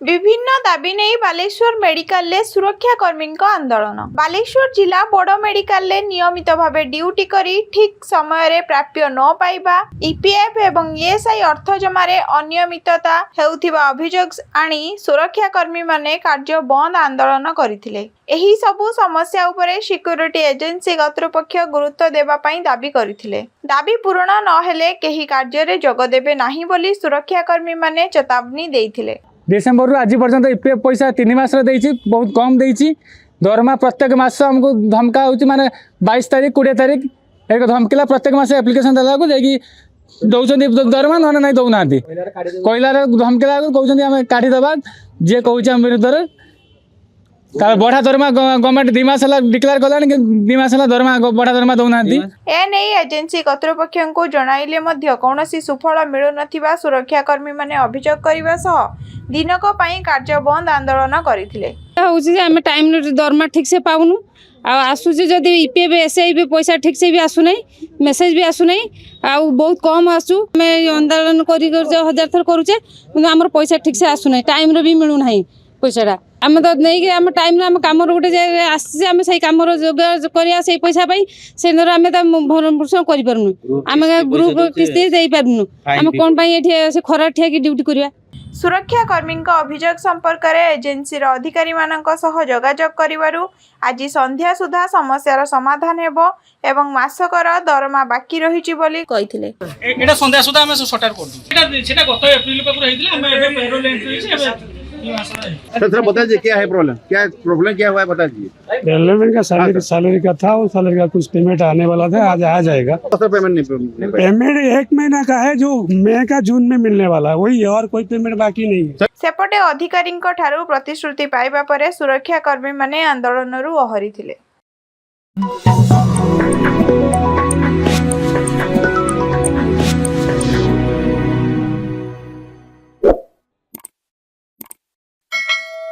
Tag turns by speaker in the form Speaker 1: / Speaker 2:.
Speaker 1: विभिन्न दाबी नहीं बालेश्वर मेडिकल ले सुरक्षा कर्मी आंदोलन। बालेश्वर जिला बड़ मेडिकल ले नियमित भाव ड्यूटी करी ठीक समय रे प्राप्य न पाइबा, ईपीएफ एवं ईएसआई अर्थ जमारे अनियमितता हेउथिबा अभियोग आनी सुरक्षा कर्मी माने कार्य बंद आंदोलन करथिले। एही सबु समस्या उपरे सिक्यूरिटी एजेंसी कर्तृपक्ष गुरुत्व देबा पई दाबी करथिले। दाबी पूर्ण न हेले केही कार्य रे जोग देबे नाही बोली सुरक्षा कर्मी माने चेतावनी देइथिले।
Speaker 2: डिसेम्बर रु आज पर्यंत ईपीएफ पैसा 3 मास बहुत कम देती। दरमा प्रत्येक मास हमको धमका होती माने 22 तारीख 20 तारीख एक धमकिला प्रत्येक मास एप्लिकेशन देला को जाई दौरान दरमा ना नहीं दौना कहला धमकिला कहते आम काढ़ी दबा जे कहे विरुद्ध बढ़ा दरमा गवर्नमेंट 2 मास डिक्लेयर कला 2 मास दरमा बढ़ा दरमा दौना।
Speaker 1: एने एजेंसी कर्तृपक्ष को जणाइले मध्य कौनसी सुफल मिलु नथिबा सुरक्षा कर्मी माने अभियोग करबा सह दिनक पई कार्य बंद आंदोलन करथिले।
Speaker 3: होउछि जे हम टाइम दरमा ठीक से पाउनु आसुचे जदि ईपीएफ एसआई भी पैसा ठीक से भी आसु नहीं, मेसेज भी आसु नहीं, बहुत कम आसु मैं आंदोलन करी 1000 थर करूचे किंतु हमर पैसा ठीक से आसु नहीं, टाइम रे भी मिलु नहीं पैसाटा। आम तो नहीं आम टाइम आम कम गोटे आसी आम से कम जोगाड़ करिया से पैसा पाई से आम भरण पोषण कर पारुनु, आम ग्रुप किस्ती दे पारुनु, आम कोन पई एठी से खरा ठिया की ड्यूटी करिया।
Speaker 1: सुरक्षा कर्मी अभियोग संपर्क में एजेंसी अधिकारी मानक सह जोगाजोग करिवारु आज संध्या सुधा समस्यार समाधान हेबो एवं मासकर दरमा बाकी रहिछि बोली कहिथिले।
Speaker 4: एटा संध्या सुधा हम सटार कर दू सेटा गत एप्रिल पेपर हेतिला हम एबे पेरोल एंट्री से एबे
Speaker 5: सर बता दीजिए क्या है प्रॉब्लम क्या हुआ है बता दीजिए।
Speaker 6: रेलवे का सैलरी का था, वो सैलरी का कुछ पेमेंट आने वाला था, आज आ जाएगा। पेमेंट 1 महीना का है जो मई का जून में मिलने वाला है, वही और कोई पेमेंट बाकी नहीं है।
Speaker 1: सेपटे अधिकारी ठारू प्रतिश्रुति पाइबा परे सुरक्षा कर्मी माने आंदोलन ओहरी थिले।